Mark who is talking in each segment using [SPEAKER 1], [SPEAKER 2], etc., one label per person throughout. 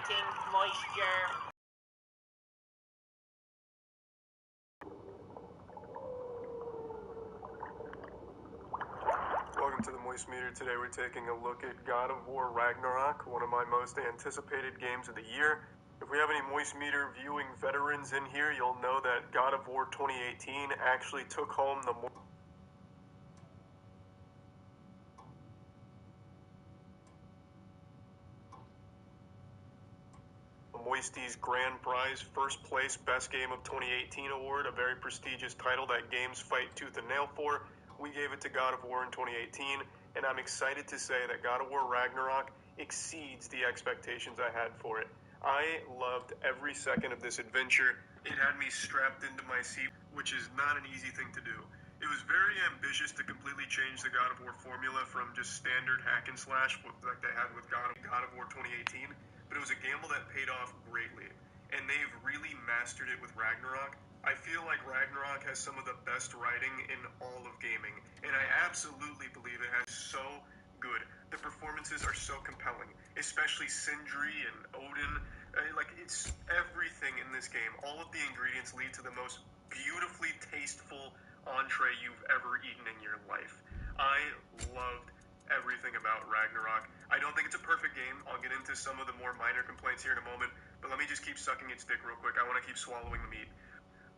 [SPEAKER 1] detecting moisture.
[SPEAKER 2] Welcome to the Moist Meter. Today we're taking a look at God of War Ragnarok, one of my most anticipated games of the year. If we have any Moist Meter viewing veterans in here, you'll know that God of War 2018 actually took home the Moistie's Grand Prize First Place Best Game of 2018 award, a very prestigious title that games fight tooth and nail for. We gave it to God of War in 2018, and I'm excited to say that God of War Ragnarok exceeds the expectations I had for it. I loved every second of this adventure. It had me strapped into my seat, which is not an easy thing to do. It was very ambitious to completely change the God of War formula from just standard hack and slash like they had with God of War 2018, but it was a gamble that paid off greatly, and they've really mastered it with Ragnarok. I feel like Ragnarok has some of the best writing in all of gaming, and I absolutely believe it has so good. The performances are so compelling, especially Sindri and Odin. It's everything in this game. All of the ingredients lead to the most beautifully tasteful entree you've ever eaten in your life. I loved everything about Ragnarok. I don't think it's a perfect game. I'll get into some of the more minor complaints here in a moment, but let me just keep sucking its dick real quick. I want to keep swallowing the meat.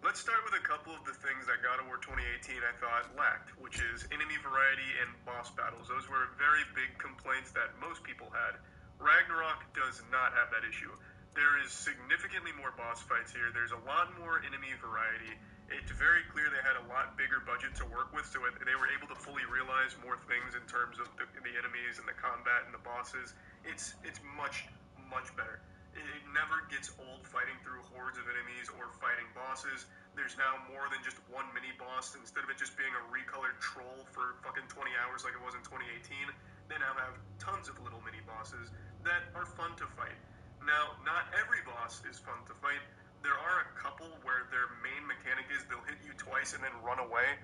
[SPEAKER 2] Let's start with a couple of the things that God of War 2018 I thought lacked, which is enemy variety and boss battles. Those were very big complaints that most people had. Ragnarok does not have that issue. There is significantly more boss fights here. There's a lot more enemy variety. It's very clear they had a lot bigger budget to work with, so they were able to fully realize more things in terms of the enemies and the combat and the bosses. It's much, much better. It never gets old fighting through hordes of enemies or fighting bosses. There's now more than just one mini-boss. Instead of it just being a recolored troll for fucking 20 hours like it was in 2018, they now have tons of little mini-bosses that are fun to fight. Now, not every boss is fun to fight. There are a couple where their main mechanic is they'll hit you twice and then run away.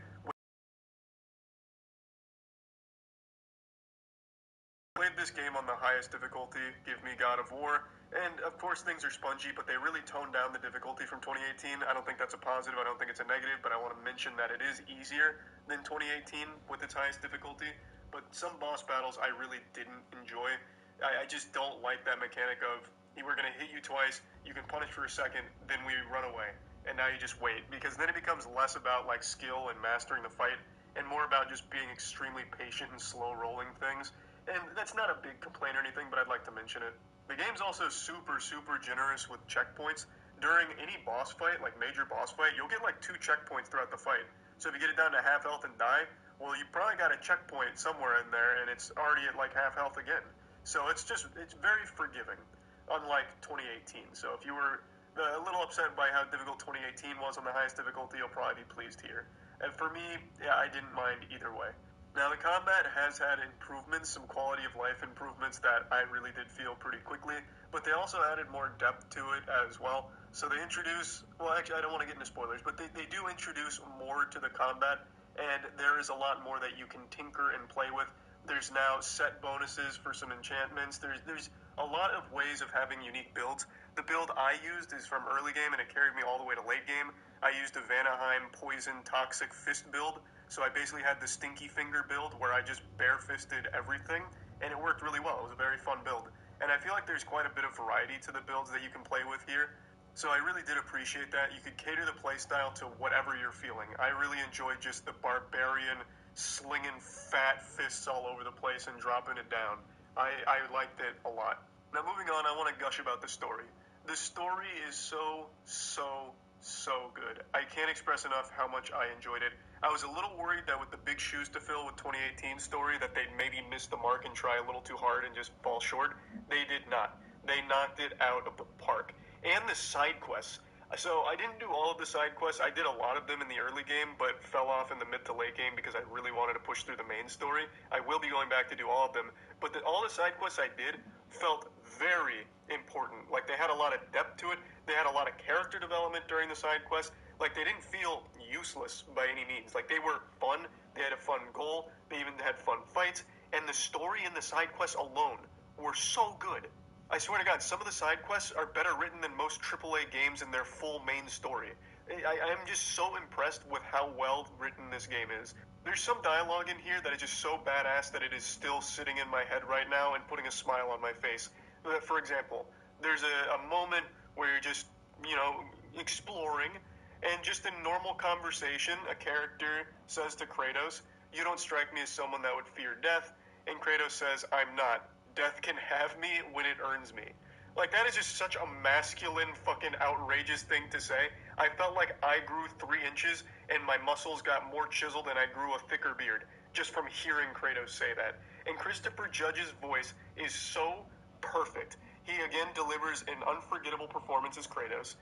[SPEAKER 2] Played this game on the highest difficulty, give me God of War, and of course things are spongy, but they really toned down the difficulty from 2018. I don't think that's a positive, I don't think it's a negative, but I want to mention that it is easier than 2018 with its highest difficulty, but some boss battles I really didn't enjoy. I just don't like that mechanic of, we're going to hit you twice, you can punish for a second, then we run away, and now you just wait, because then it becomes less about like skill and mastering the fight, and more about just being extremely patient and slow rolling things. And that's not a big complaint or anything, but I'd like to mention it. The game's also super, super generous with checkpoints. During any boss fight, like major boss fight, you'll get like 2 checkpoints throughout the fight. So if you get it down to half health and die, well, you probably got a checkpoint somewhere in there, and it's already at like half health again. So it's very forgiving, unlike 2018. So if you were a little upset by how difficult 2018 was on the highest difficulty, you'll probably be pleased here. And for me, yeah, I didn't mind either way. Now, the combat has had improvements, some quality of life improvements that I really did feel pretty quickly, but they also added more depth to it as well. So they introduce, well, actually, I don't want to get into spoilers, but they do introduce more to the combat, and there is a lot more that you can tinker and play with. There's now set bonuses for some enchantments. There's a lot of ways of having unique builds. The build I used is from early game, and it carried me all the way to late game. I used a Vanaheim Poison Toxic Fist build. So I basically had the Stinky Finger build where I just bare-fisted everything, and it worked really well. It was a very fun build. And I feel like there's quite a bit of variety to the builds that you can play with here. So I really did appreciate that. You could cater the playstyle to whatever you're feeling. I really enjoyed just the barbarian slinging fat fists all over the place and dropping it down. I liked it a lot. Now moving on, I want to gush about the story. The story is so good. I can't express enough how much I enjoyed it. I was a little worried that with the big shoes to fill with 2018 story that they'd maybe miss the mark and try a little too hard and just fall short. They did not. They knocked it out of the park. And the side quests. So I didn't do all of the side quests. I did a lot of them in the early game, but fell off in the mid to late game because I really wanted to push through the main story. I will be going back to do all of them, but all the side quests I did felt very important. Like they had a lot of depth to it. They had a lot of character development during the side quests. Like they didn't feel useless by any means. Like they were fun. They had a fun goal. They even had fun fights. And the story and the side quests alone were so good. I swear to God, some of the side quests are better written than most AAA games in their full main story. I'm just so impressed with how well written this game is. There's some dialogue in here that is just so badass that it is still sitting in my head right now and putting a smile on my face. For example, there's a moment where you're just, exploring, and just in normal conversation, a character says to Kratos, "You don't strike me as someone that would fear death," and Kratos says, "I'm not. Death can have me when it earns me." Like, that is just such a masculine, fucking outrageous thing to say. I felt like I grew 3 inches and my muscles got more chiseled and I grew a thicker beard just from hearing Kratos say that. And Christopher Judge's voice is so perfect. He again delivers an unforgettable performance as Kratos.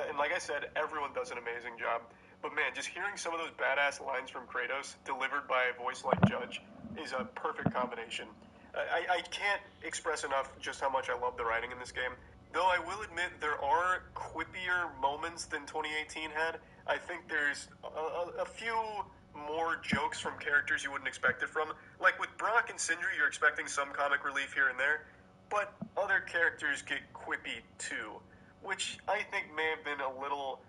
[SPEAKER 2] And like I said, everyone does an amazing job. But man, just hearing some of those badass lines from Kratos delivered by a voice like Judge is a perfect combination. I can't express enough just how much I love the writing in this game. Though I will admit there are quippier moments than 2018 had. I think there's a few more jokes from characters you wouldn't expect it from. Like with Brock and Sindri, you're expecting some comic relief here and there, but other characters get quippy too, which I think may have been a little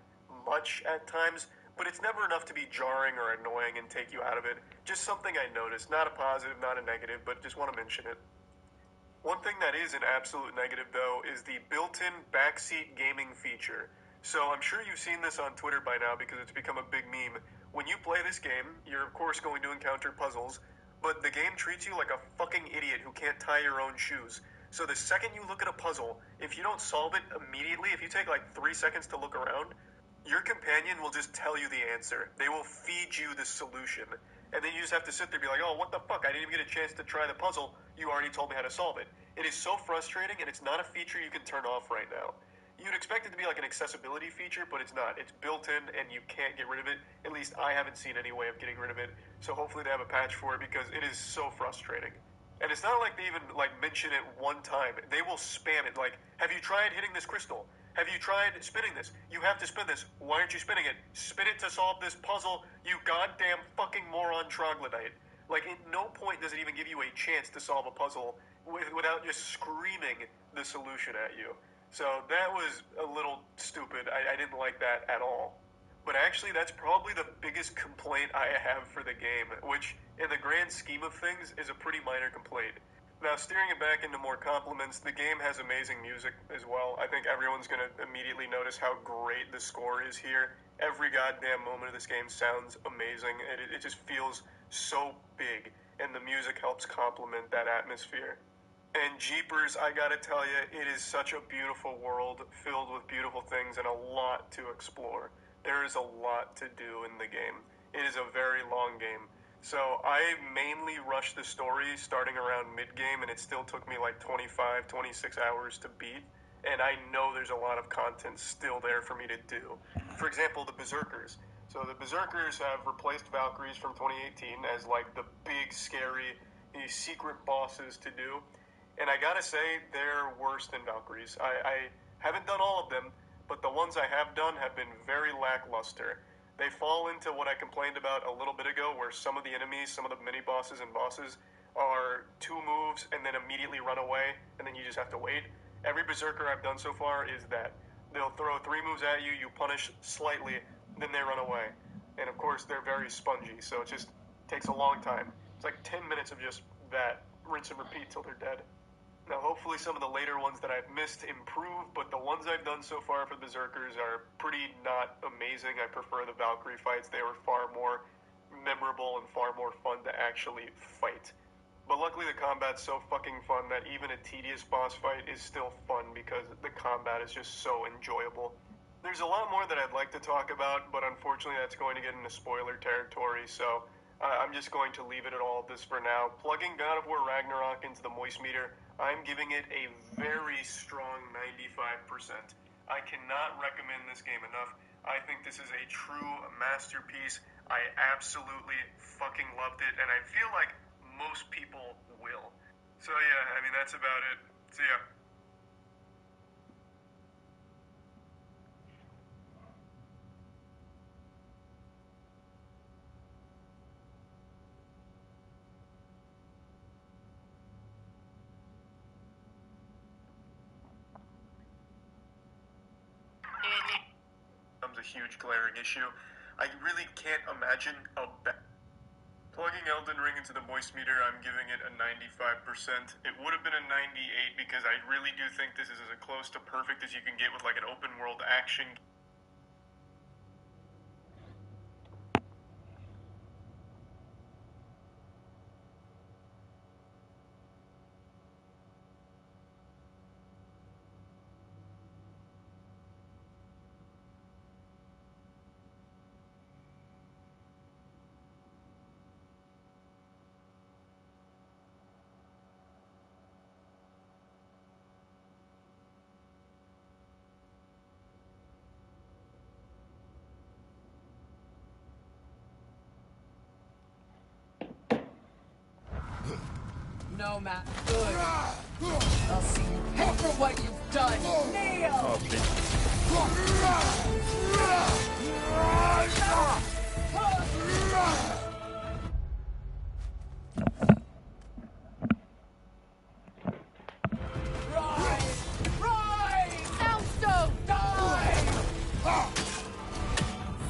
[SPEAKER 2] much at times, but it's never enough to be jarring or annoying and take you out of it. Just something I noticed. Not a positive, not a negative, but just want to mention it. One thing that is an absolute negative, though, is the built-in backseat gaming feature. So I'm sure you've seen this on Twitter by now because it's become a big meme. When you play this game, you're of course going to encounter puzzles, but the game treats you like a fucking idiot who can't tie your own shoes. So the second you look at a puzzle, if you don't solve it immediately, if you take like 3 seconds to look around, your companion will just tell you the answer. They will feed you the solution. And then you just have to sit there and be like, "Oh, what the fuck? I didn't even get a chance to try the puzzle. You already told me how to solve it." It is so frustrating, and it's not a feature you can turn off right now. You'd expect it to be like an accessibility feature, but it's not. It's built in, and you can't get rid of it. At least I haven't seen any way of getting rid of it. So hopefully they have a patch for it because it is so frustrating. And it's not like they even mention it one time. They will spam it. Like, "Have you tried hitting this crystal? Have you tried spinning this? You have to spin this. Why aren't you spinning it? Spin it to solve this puzzle, you goddamn fucking moron troglodyte." Like, at no point does it even give you a chance to solve a puzzle without just screaming the solution at you. So that was a little stupid. I didn't like that at all. But actually, that's probably the biggest complaint I have for the game, which, in the grand scheme of things, is a pretty minor complaint. Now, steering it back into more compliments, the game has amazing music as well. I think everyone's going to immediately notice how great the score is here. Every goddamn moment of this game sounds amazing. It just feels so big, and the music helps complement that atmosphere. And jeepers, I gotta tell you, it is such a beautiful world filled with beautiful things and a lot to explore. There is a lot to do in the game. It is a very long game. So I mainly rushed the story starting around mid-game, and it still took me like 25, 26 hours to beat. And I know there's a lot of content still there for me to do. For example, the Berserkers. So the Berserkers have replaced Valkyries from 2018 as like the big, scary, secret bosses to do. And I gotta say, they're worse than Valkyries. I haven't done all of them, but the ones I have done have been very lackluster. They fall into what I complained about a little bit ago, where some of the enemies, some of the mini-bosses and bosses, are 2 moves and then immediately run away, and then you just have to wait. Every Berserker I've done so far is that. They'll throw 3 moves at you, you punish slightly, then they run away. And of course, they're very spongy, so it just takes a long time. It's like 10 minutes of just that, rinse and repeat till they're dead. Now, hopefully some of the later ones that I've missed improve, but the ones I've done so far for Berserkers are pretty not amazing. I prefer the Valkyrie fights. They were far more memorable and far more fun to actually fight. But luckily the combat's so fucking fun that even a tedious boss fight is still fun because the combat is just so enjoyable. There's a lot more that I'd like to talk about, but unfortunately that's going to get into spoiler territory, so I'm just going to leave it at all of this for now. Plugging God of War Ragnarok into the Moist Meter, I'm giving it a very strong 95%. I cannot recommend this game enough. I think this is a true masterpiece. I absolutely fucking loved it, and I feel like most people will. So yeah, I mean, that's about it. See ya. huge glaring issue. I really can't imagine plugging Elden Ring into the moist meter, I'm giving it a 95%. It would have been a 98 because I really do think this is as close to perfect as you can get with like an open world action.
[SPEAKER 1] No, Matt. Good. I'll see you pay for what you've done. Kneel!
[SPEAKER 3] Oh,
[SPEAKER 1] Rise! Rise! Soundstone! Die!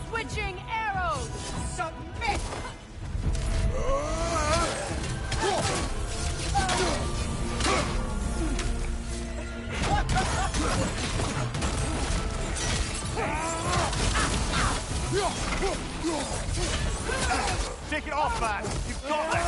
[SPEAKER 1] Switching arrows! Submit!
[SPEAKER 3] Take it off, man! You've got this!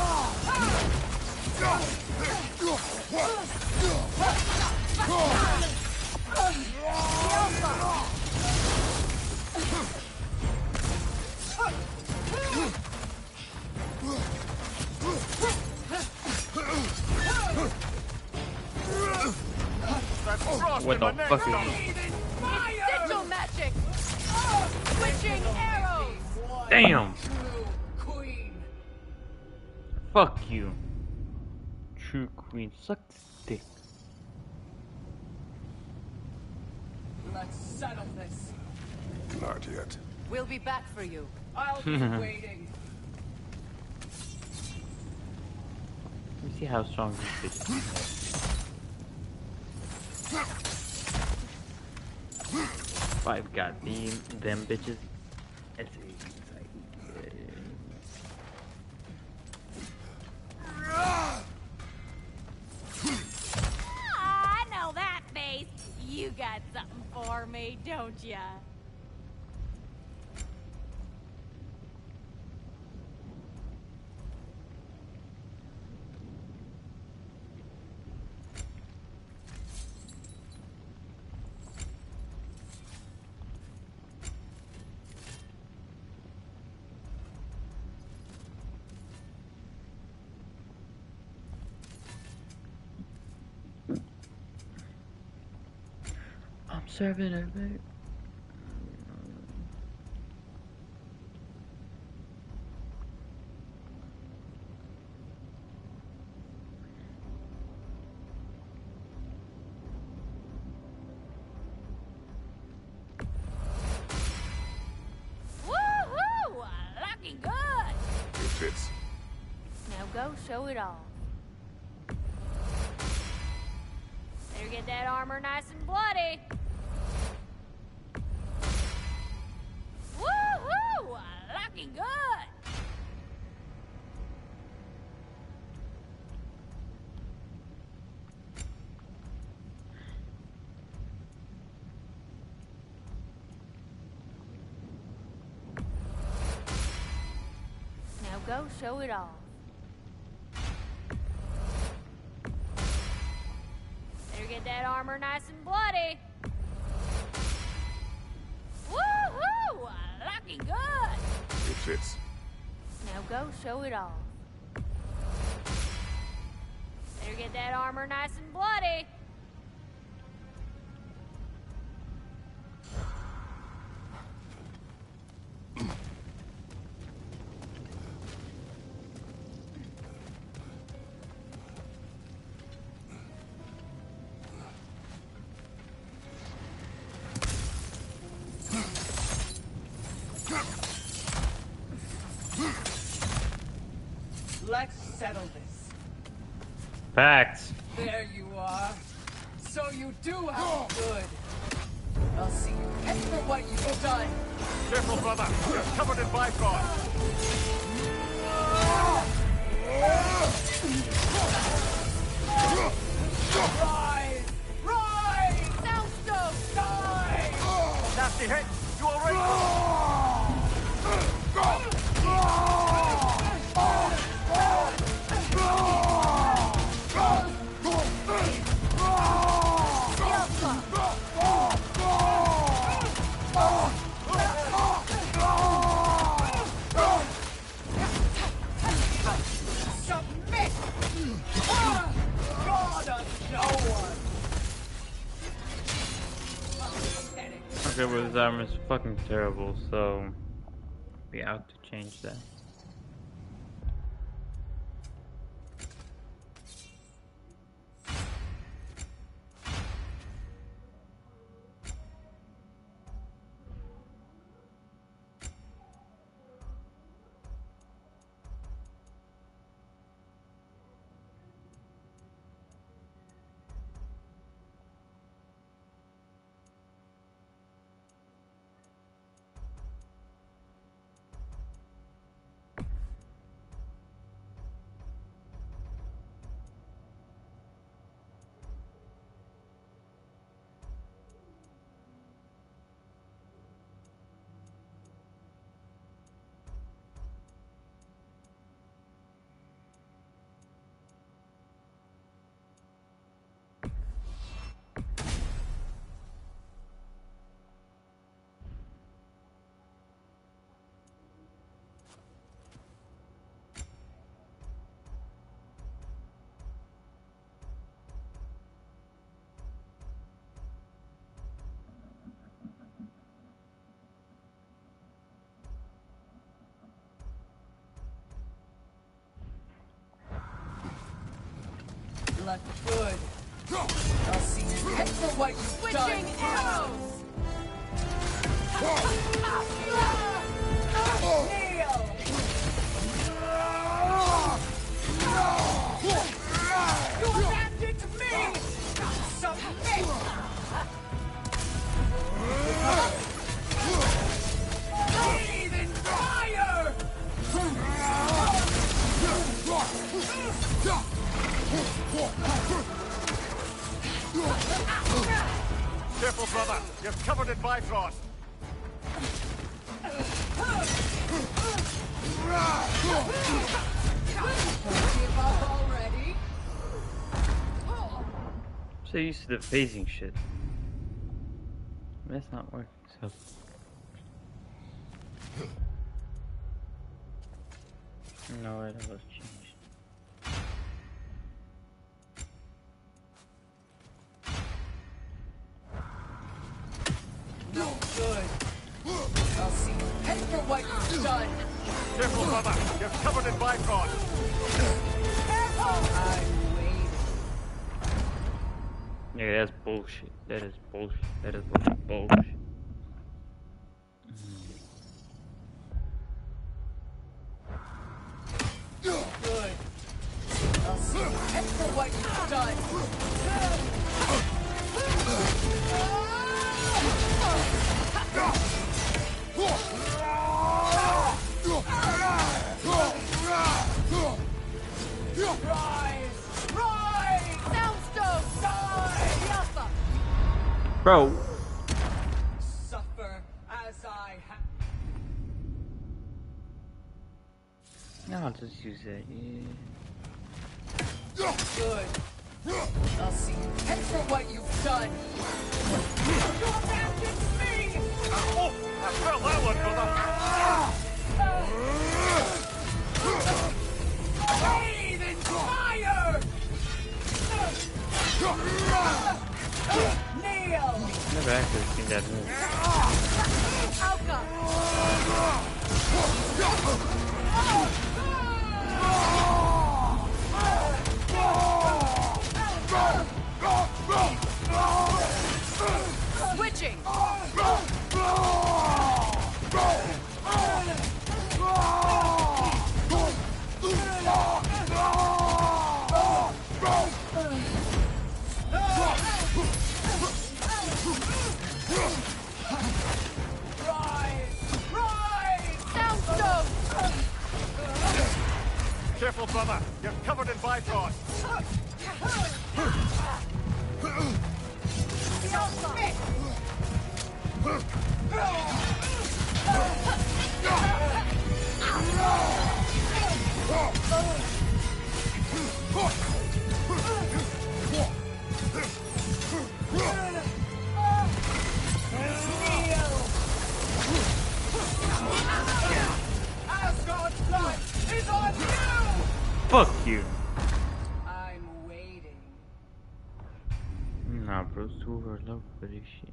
[SPEAKER 4] What the fuck is this?
[SPEAKER 1] Sigil magic! Switching arrows!
[SPEAKER 4] Damn!
[SPEAKER 1] Queen!
[SPEAKER 4] Fuck you. True queen. Suck dick.
[SPEAKER 1] Let's settle this.
[SPEAKER 5] Not yet.
[SPEAKER 6] We'll be back for you.
[SPEAKER 1] I'll be waiting.
[SPEAKER 4] Let me see how strong this bitch is. Five goddamn them bitches. That's it.
[SPEAKER 6] I know that face. You got something for me, don't ya?
[SPEAKER 4] I'm serving it, babe.
[SPEAKER 6] Woohoo! Looking good.
[SPEAKER 5] It fits.
[SPEAKER 6] Now go show it off. Better get that armor nice and bloody. Woohoo! Looking good. Now go show it off. Better get that armor nice and bloody. Woohoo! Looking good.
[SPEAKER 5] It fits.
[SPEAKER 6] Now go show it off. Better get that armor nice and bloody.
[SPEAKER 1] Let's settle this.
[SPEAKER 4] Facts.
[SPEAKER 1] There you are. So you do have good. I'll see you pay for what you've done.
[SPEAKER 3] Careful, brother. You're covered in Bifrost.
[SPEAKER 1] Rise! Rise! Soundstone! Die!
[SPEAKER 3] Nasty hit. You alright?
[SPEAKER 1] Submit! God of no one! Pathetic.
[SPEAKER 4] Okay, but his armor is fucking terrible, so we have to change that.
[SPEAKER 1] Look good. I'll see you head for what you've done.
[SPEAKER 6] Switching arrows!
[SPEAKER 1] Kneel! You abandoned me! Submit! Breathe in fire!
[SPEAKER 3] Careful, brother. You're covered in Bifrost.
[SPEAKER 1] Give up already?
[SPEAKER 4] So used to the phasing shit. That's not working, so. No, it was changed.
[SPEAKER 1] No good. I'll see you head for what you've done.
[SPEAKER 3] Careful, brother. You're covered in Bifrost.
[SPEAKER 1] I'm waiting.
[SPEAKER 4] Yeah, that's bullshit. That is bullshit. That is fucking bullshit.
[SPEAKER 1] Good. I'll see you head for what you've done. Rise! Rise!
[SPEAKER 6] Soundstone!
[SPEAKER 1] Die!
[SPEAKER 6] Alpha!
[SPEAKER 4] Bro,
[SPEAKER 1] Suffer as I have.
[SPEAKER 4] no, I'll just use that. Yeah.
[SPEAKER 1] Good. I'll see you head for what you've done. You abandoned me!
[SPEAKER 3] Oh, I felt that one, brother.
[SPEAKER 1] Bathe in fire! Kneel!
[SPEAKER 4] Never actually seen that move.
[SPEAKER 6] Alpha! Switching!
[SPEAKER 1] Rise!
[SPEAKER 3] brother. You're covered in Bifrost.
[SPEAKER 1] Asgard's blood is on you!
[SPEAKER 4] Fuck you.
[SPEAKER 1] I'm waiting.
[SPEAKER 4] Nah, bro, too overlooked for this shit.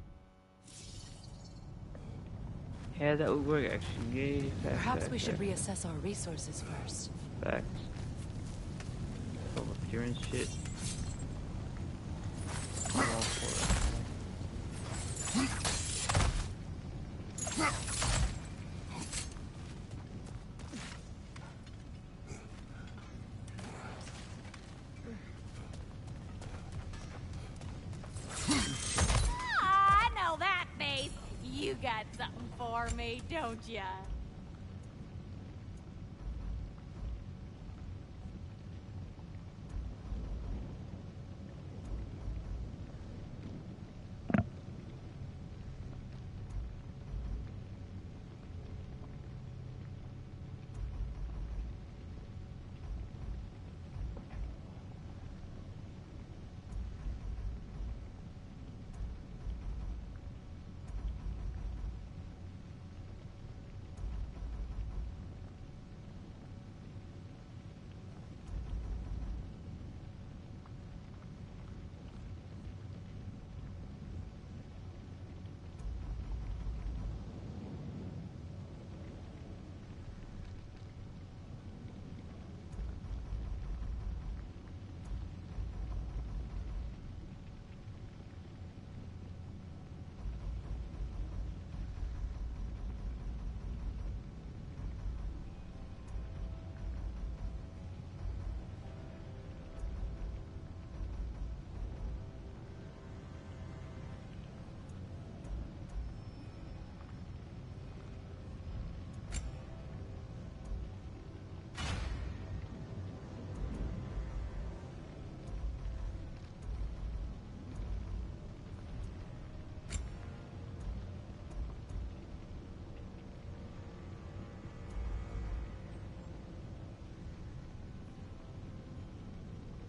[SPEAKER 4] Yeah, that would work actually. Yay,
[SPEAKER 7] Perhaps we should reassess our resources first.
[SPEAKER 4] Facts. Some appearance shit. I'm all for it.
[SPEAKER 6] I know that face. You got something for me, don't ya?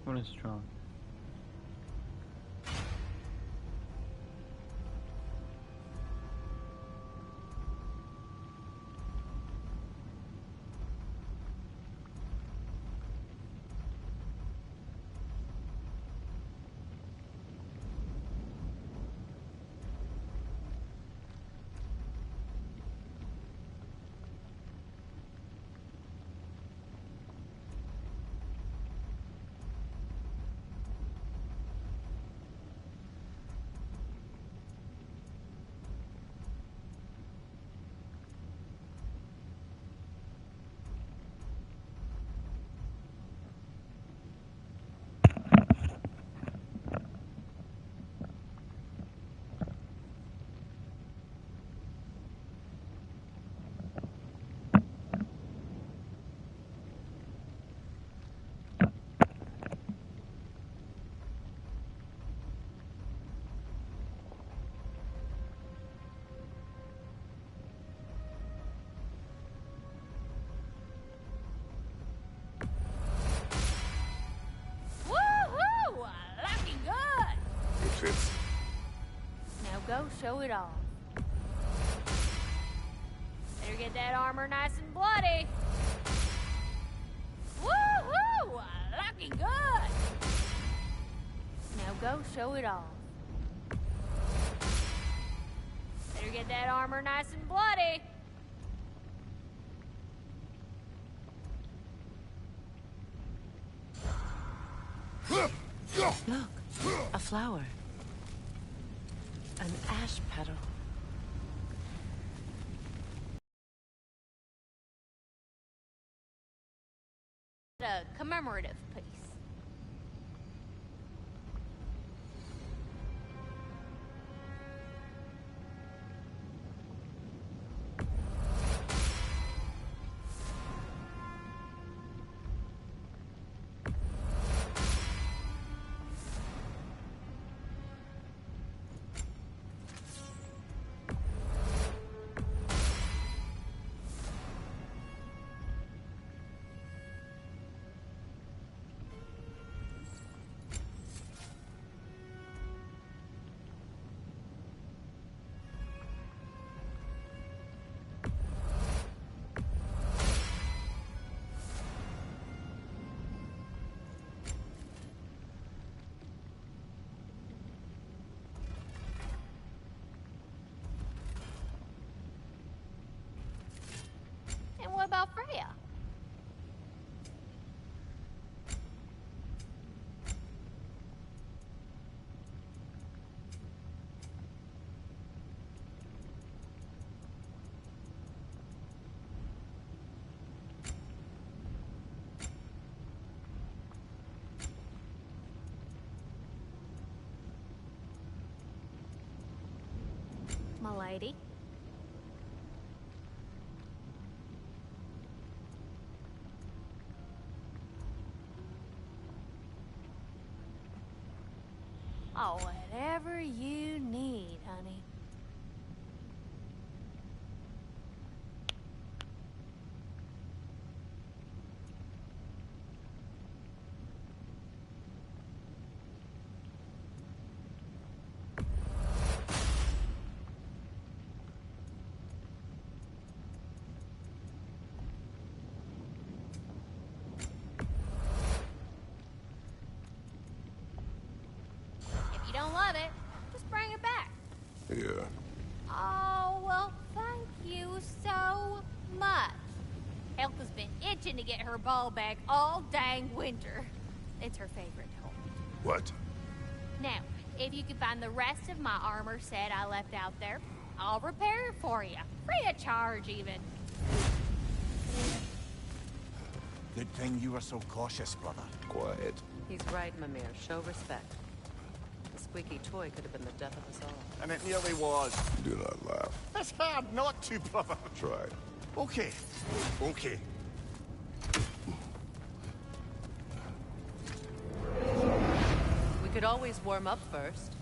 [SPEAKER 4] What is strong?
[SPEAKER 6] Woohoo! Looking good!
[SPEAKER 5] It fits.
[SPEAKER 6] Now go show it off. Better get that armor nice and bloody. Woohoo! Looking good! Now go show it off. Better get that armor nice and bloody.
[SPEAKER 7] Look, a flower. An ash petal.
[SPEAKER 6] A commemorative piece. my lady. Oh, whatever you need, honey. If you don't love it, just bring it back.
[SPEAKER 5] Yeah.
[SPEAKER 6] Oh, well, thank you so much. Elka's been itching to get her ball back all dang winter. It's her favorite home.
[SPEAKER 5] What?
[SPEAKER 6] Now, if you can find the rest of my armor set I left out there, I'll repair it for you. Free of charge, even.
[SPEAKER 3] Good thing you were so cautious, brother.
[SPEAKER 5] Quiet.
[SPEAKER 7] He's right, Mimir. Show respect. The squeaky toy could have been the death of us all.
[SPEAKER 3] And it nearly was.
[SPEAKER 5] Do not laugh.
[SPEAKER 3] It's hard not to, brother.
[SPEAKER 5] Try.
[SPEAKER 3] Okay. Okay.
[SPEAKER 7] We could always warm up first.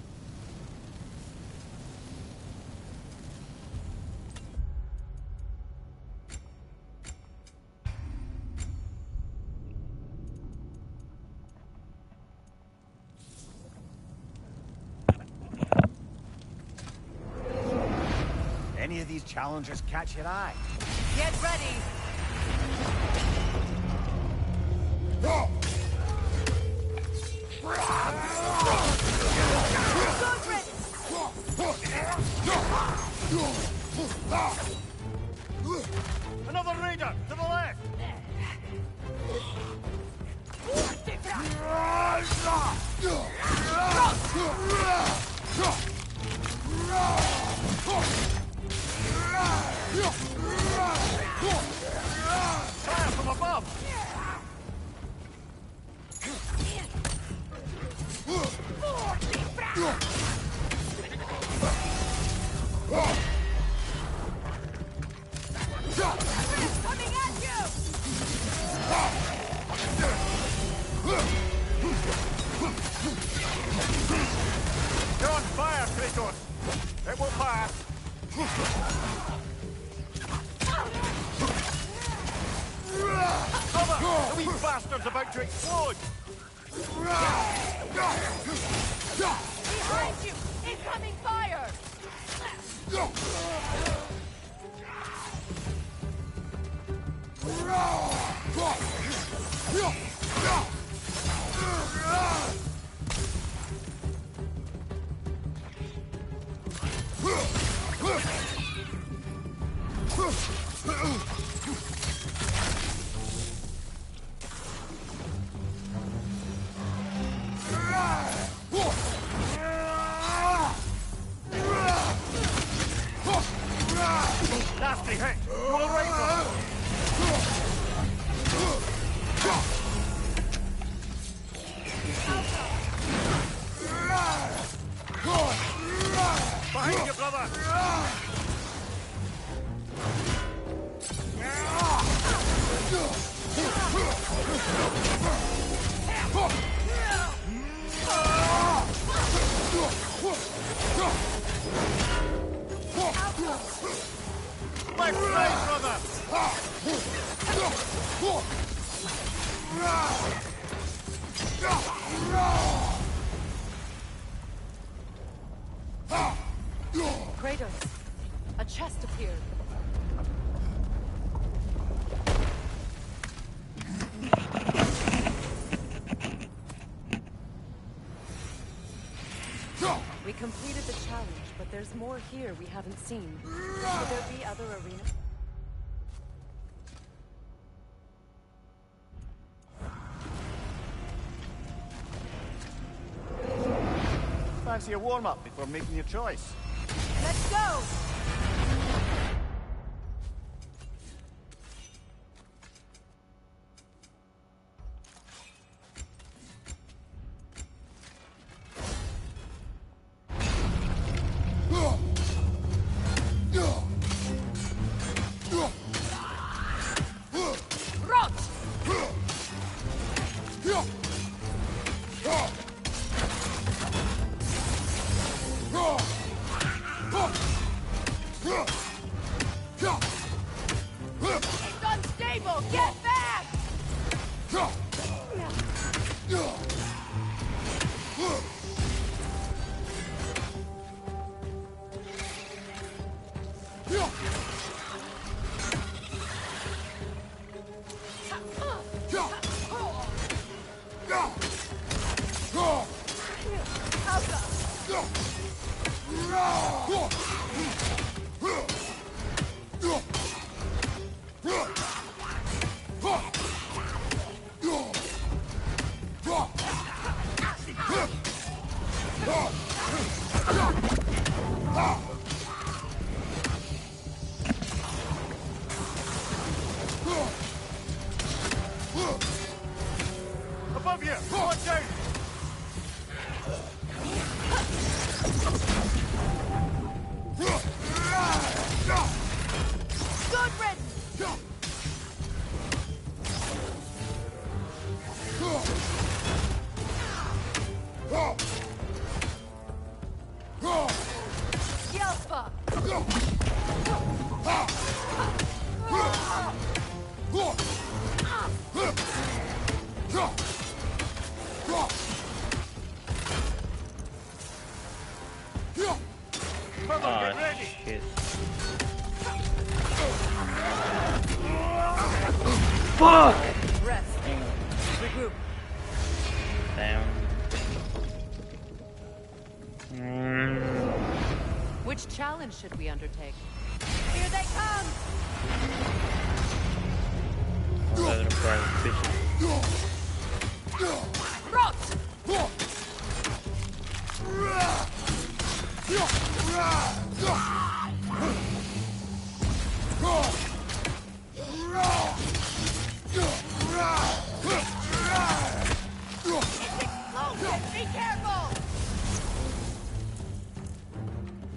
[SPEAKER 3] Any of these challenges catch your eye?
[SPEAKER 7] Get ready!
[SPEAKER 3] Another raider! To the left! Fire from above!
[SPEAKER 6] Coming at you!
[SPEAKER 3] You're on fire, Kratos! It will pass! Brother! The wee bastard's about to explode!
[SPEAKER 6] Behind you! Incoming fire!
[SPEAKER 3] Nasty hit! You all right, brother? Behind you, brother! Left side, brother!
[SPEAKER 7] Kratos, a chest appeared. We completed the challenge, but there's more here we haven't seen. Could there be other arenas?
[SPEAKER 3] Fancy a warm-up before making your choice.
[SPEAKER 6] Let's go!
[SPEAKER 1] It's unstable! Get back!
[SPEAKER 3] Above you! Watch out!
[SPEAKER 1] Good riddance! Yelpa!
[SPEAKER 3] Come on, get
[SPEAKER 4] Oh
[SPEAKER 3] ready!
[SPEAKER 4] shit. Fuck!
[SPEAKER 7] Rest. Regroup.
[SPEAKER 4] Damn.
[SPEAKER 7] Which challenge should we undertake?
[SPEAKER 1] Here they come!
[SPEAKER 4] Another private bitches.
[SPEAKER 1] Rot! Explosive! Be careful!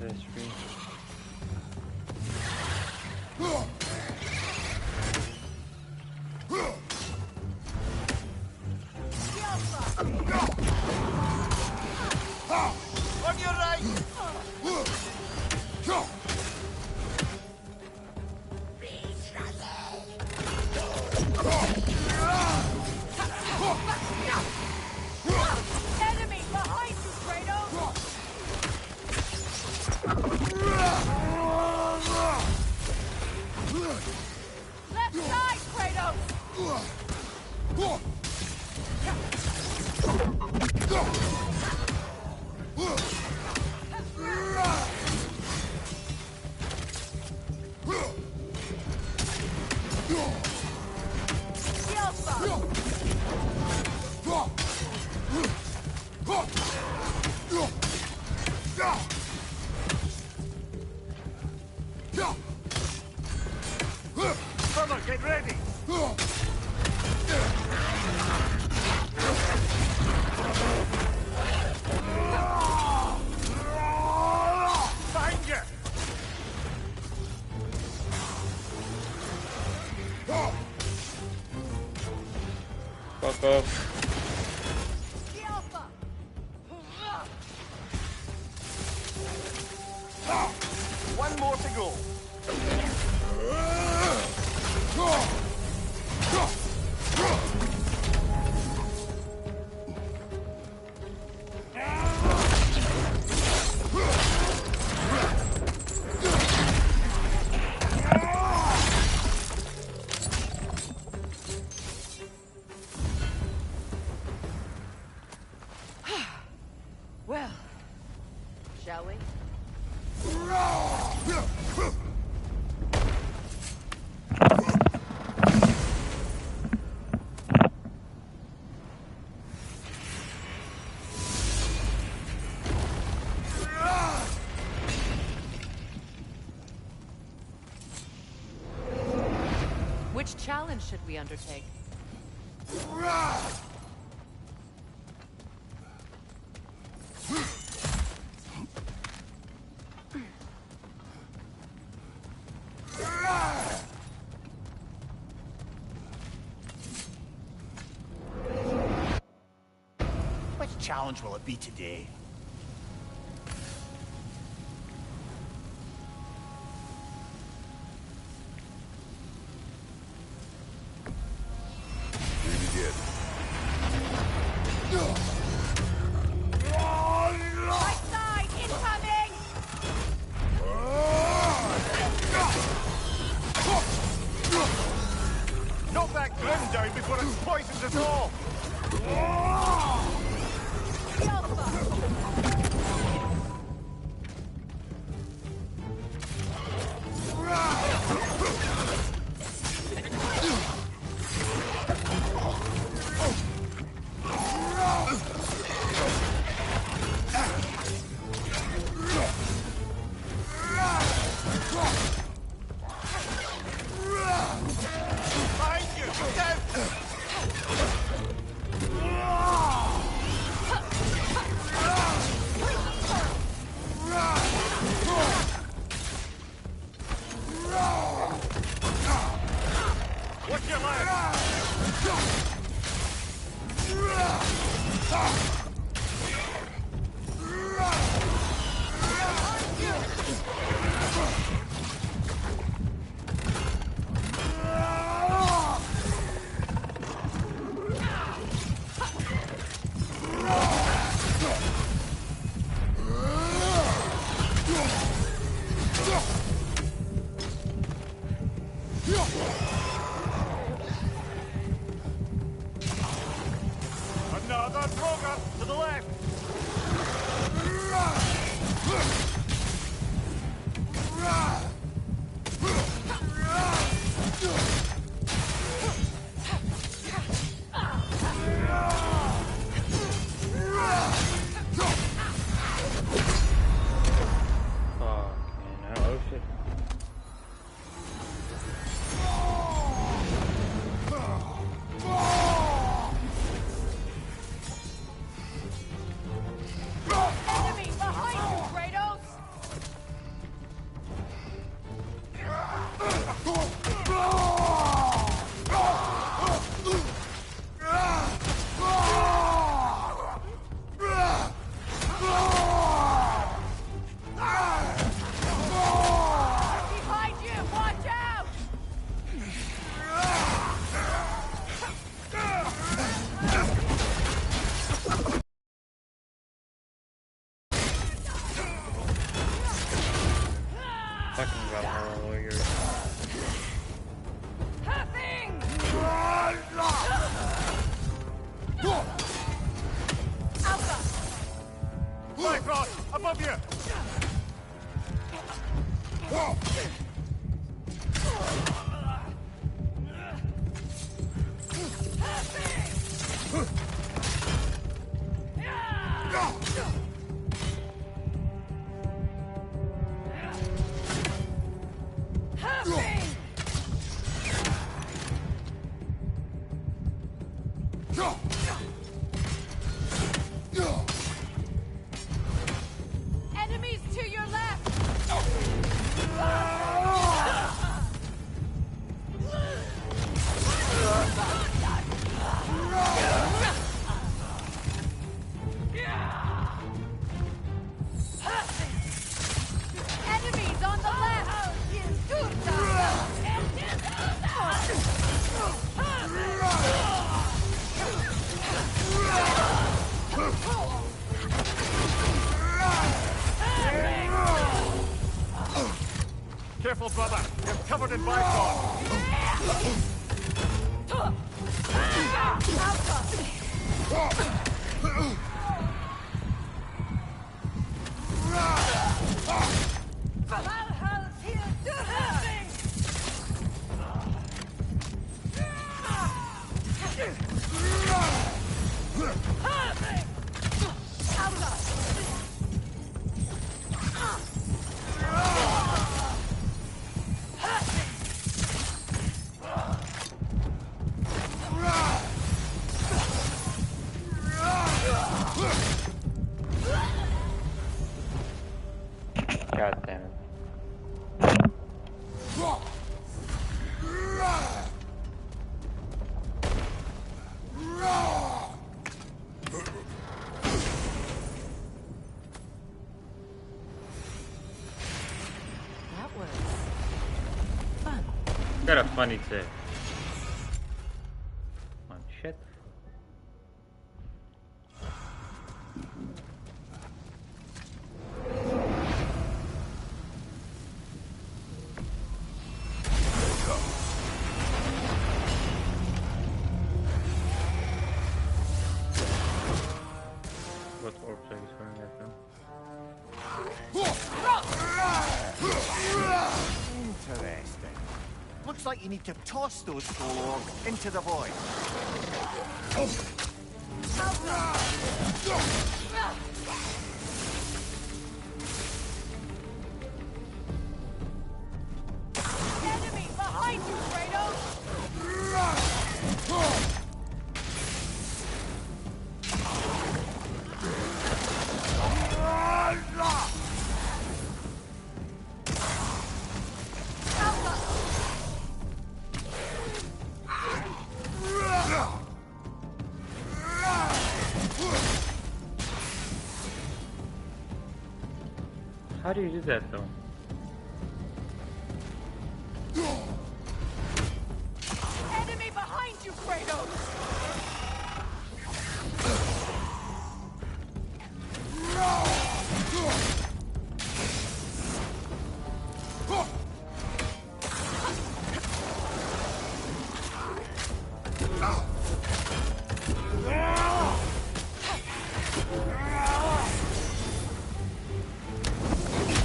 [SPEAKER 4] That's free.
[SPEAKER 3] On your right!
[SPEAKER 1] Enemy behind you, Kratos! Left side, Kratos! Yelpa!
[SPEAKER 3] Come on, get ready! Find you!
[SPEAKER 4] Fuck off.
[SPEAKER 1] Yelpa!
[SPEAKER 3] One more to go.
[SPEAKER 7] Well, shall we? Which challenge should we undertake?
[SPEAKER 3] Which challenge will it be today?
[SPEAKER 4] Fucking Valhalla warriors.
[SPEAKER 3] Bifrost, above you!
[SPEAKER 1] Enemies to your left! Enemies on the left!
[SPEAKER 3] Careful, brother. You're covered in Bifrost.
[SPEAKER 1] Valhalla's here! Do nothing!
[SPEAKER 4] God damn it.
[SPEAKER 7] That was fun.
[SPEAKER 4] Got a funny tip. Oh shit. What orb are you throwing at them?
[SPEAKER 3] Interesting. Looks like you need to toss those skull orb into the void.
[SPEAKER 1] Enemy behind you, Kratos!
[SPEAKER 4] How do you do that though?
[SPEAKER 1] Enemy behind you, Kratos!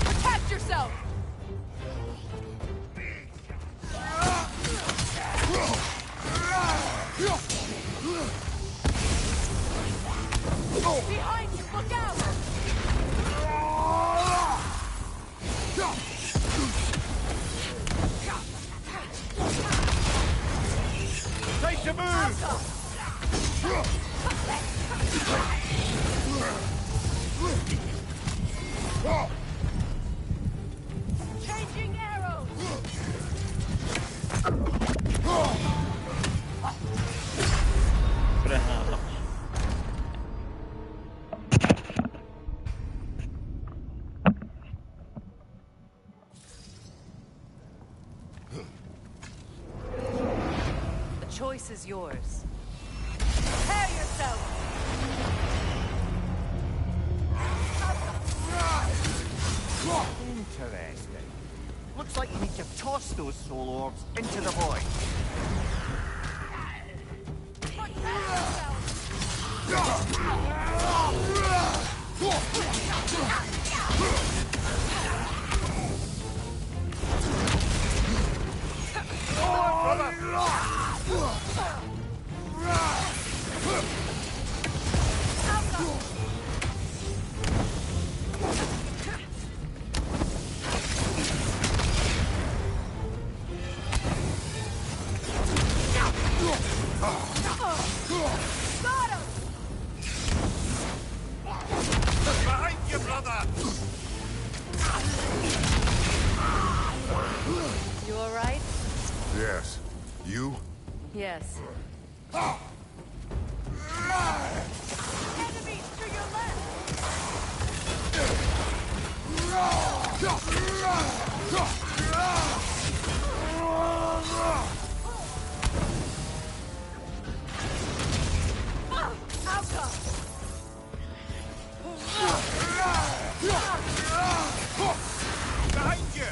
[SPEAKER 1] Protect yourself! Behind you, look out!
[SPEAKER 3] Time to move!
[SPEAKER 1] Changing arrows!
[SPEAKER 4] Brahma.
[SPEAKER 7] The choice is yours.
[SPEAKER 1] Prepare yourself!
[SPEAKER 3] Interesting. Looks like you need to toss those soul orbs into the void.
[SPEAKER 5] Behind you, brother!
[SPEAKER 7] You alright?
[SPEAKER 5] Yes. You?
[SPEAKER 7] Yes.
[SPEAKER 1] Enemies to your left!
[SPEAKER 5] Behind you!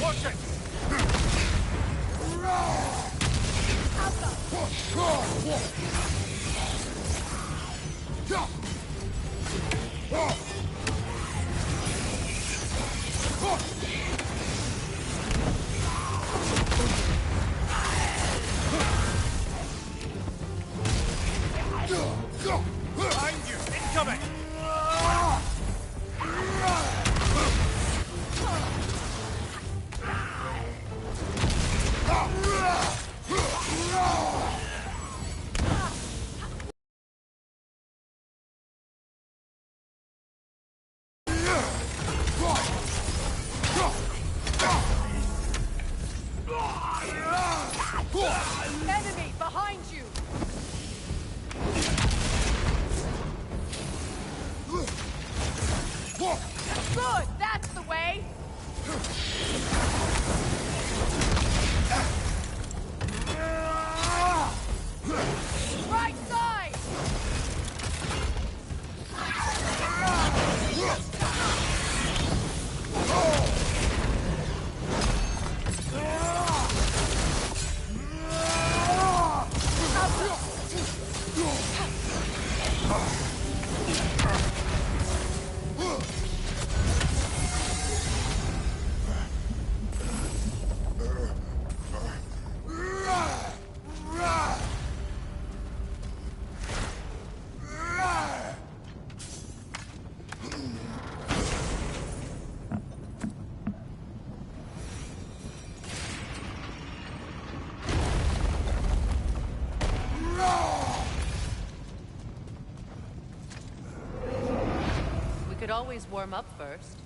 [SPEAKER 5] Watch it! Behind you! Incoming!
[SPEAKER 1] Enemy behind you! Good! That's the way! Right side!
[SPEAKER 7] We could always warm up first.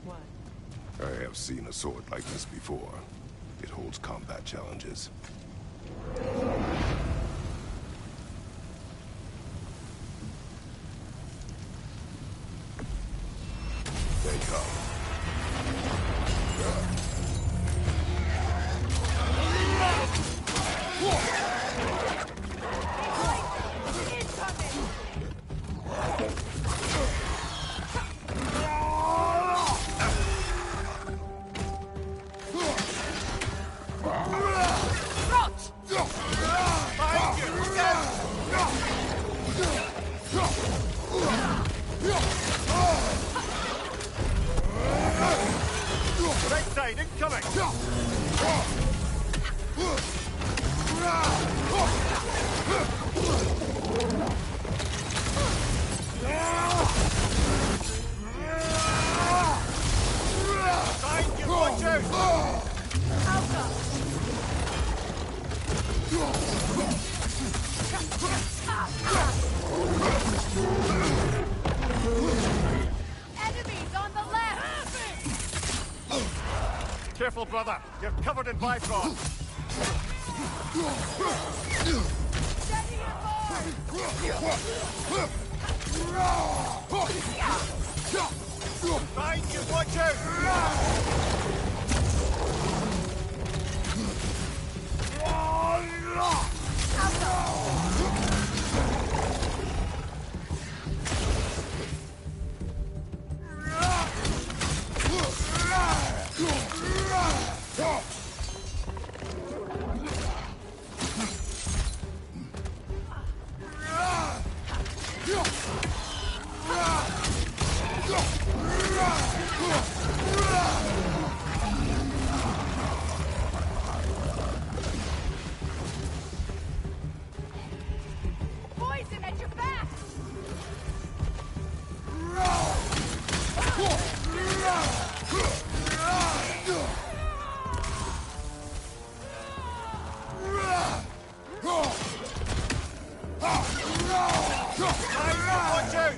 [SPEAKER 7] What?
[SPEAKER 5] I have seen a sword like this before. It holds combat challenges. They come.
[SPEAKER 3] Right side, incoming!
[SPEAKER 5] Behind you, watch
[SPEAKER 6] Enemies on the left!
[SPEAKER 3] Careful, brother. You're covered in Bifrost.
[SPEAKER 6] Steady your
[SPEAKER 3] Behind you, watch out!
[SPEAKER 6] Poison at your back!
[SPEAKER 3] Watch out!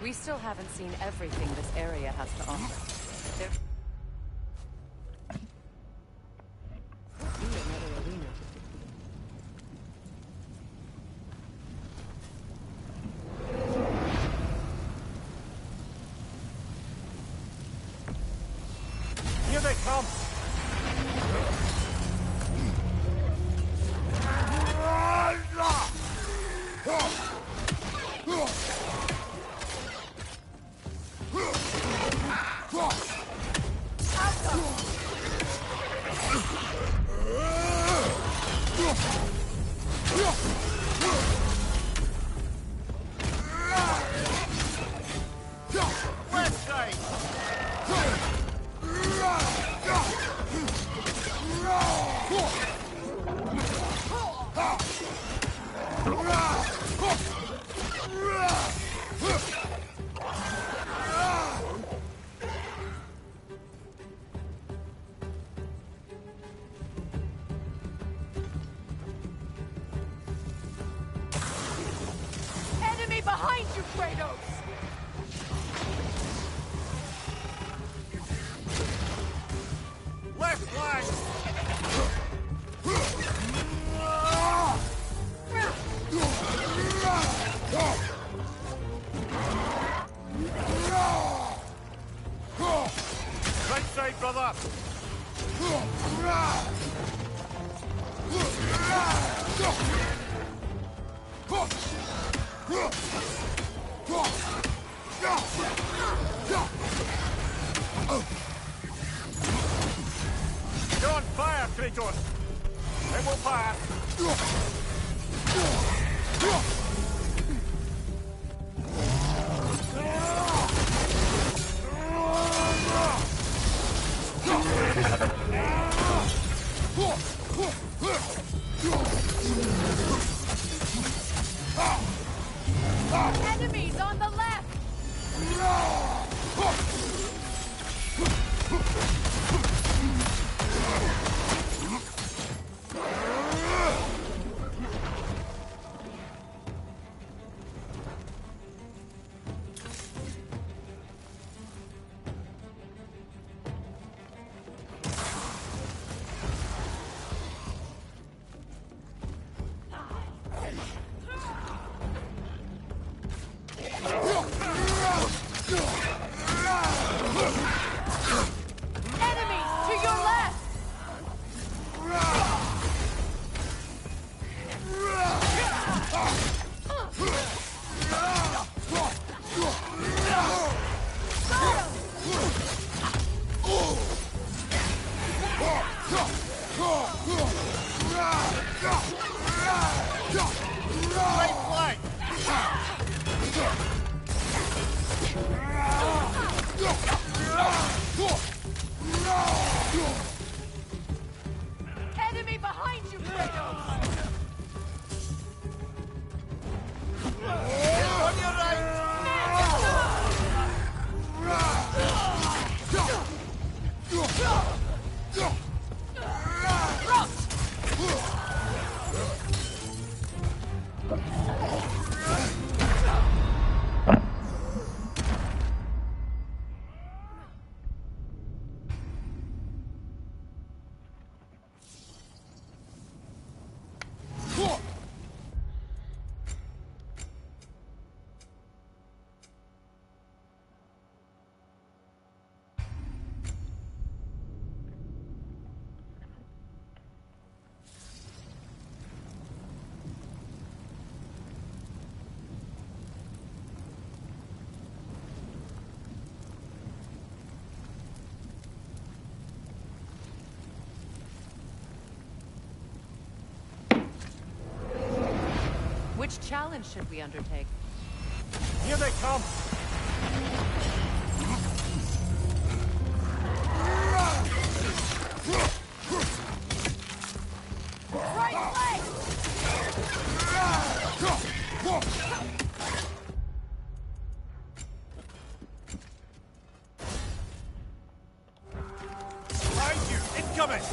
[SPEAKER 7] We still haven't seen everything this area has to offer. There... Another arena.
[SPEAKER 3] Here they come! Left side!
[SPEAKER 6] Enemy behind you, Kratos!
[SPEAKER 3] Left flank! Right side, brother! You're on fire, Kratos! It will pass!
[SPEAKER 6] Enemies on the left!
[SPEAKER 7] Which challenge should we undertake?
[SPEAKER 3] Here they come!
[SPEAKER 6] Right leg!
[SPEAKER 3] Behind you! Incoming!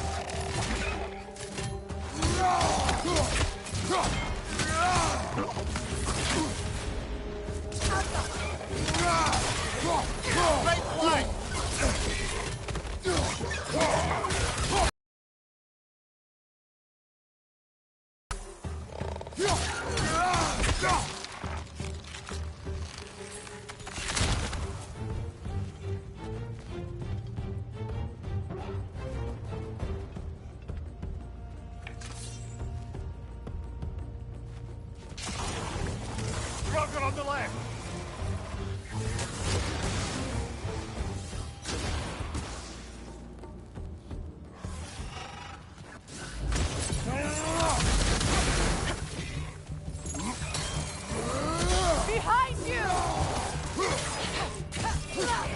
[SPEAKER 3] Right flank! Rocket on the left!
[SPEAKER 6] Behind you!
[SPEAKER 3] Behind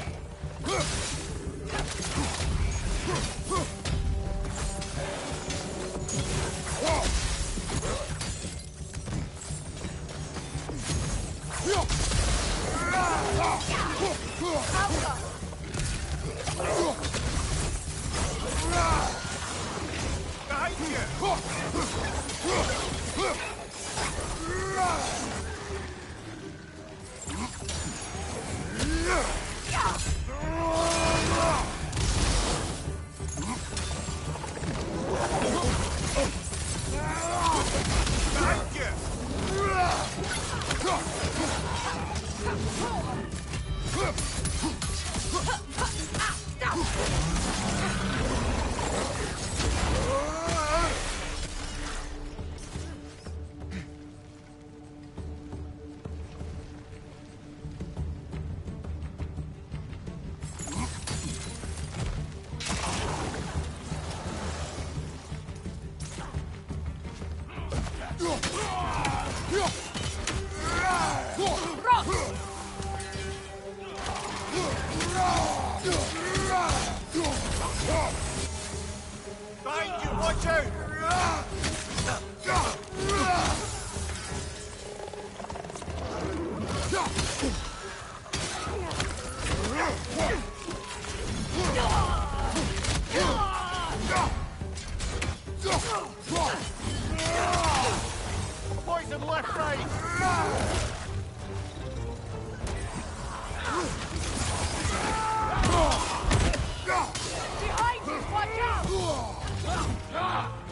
[SPEAKER 3] Behind you! Watch out! Poison left side!
[SPEAKER 6] Behind you! Watch out!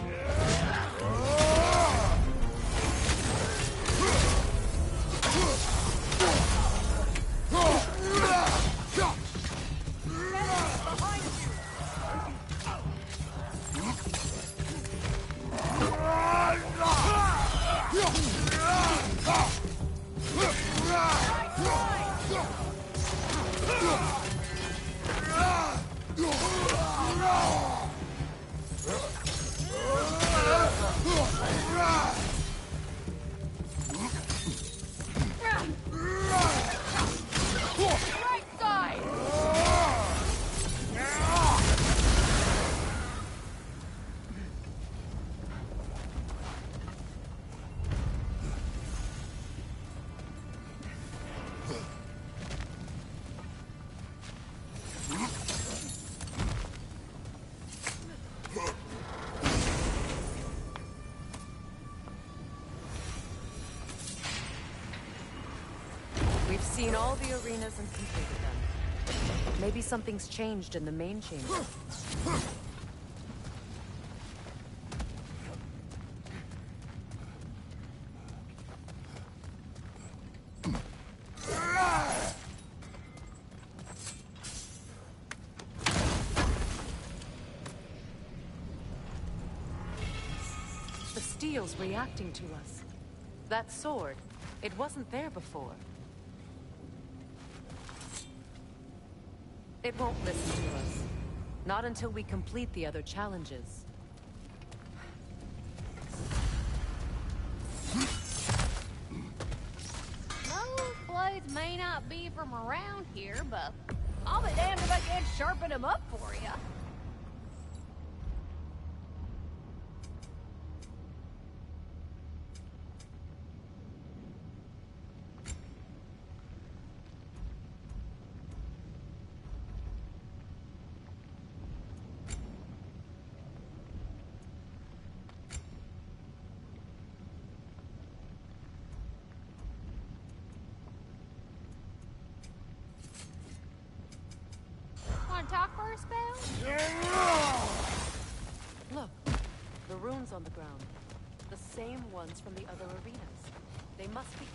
[SPEAKER 7] seen all the arenas and completed them. Maybe something's changed in the main chamber. The steel's reacting to us. That sword, it wasn't there before. It won't listen to us. Not until we complete the other challenges.
[SPEAKER 6] Those blades may not be from around here, but I'll be damned if I can't sharpen them up for you. Want to talk for a spell?
[SPEAKER 7] Look, the runes on the ground. The same ones from the other arenas. They must be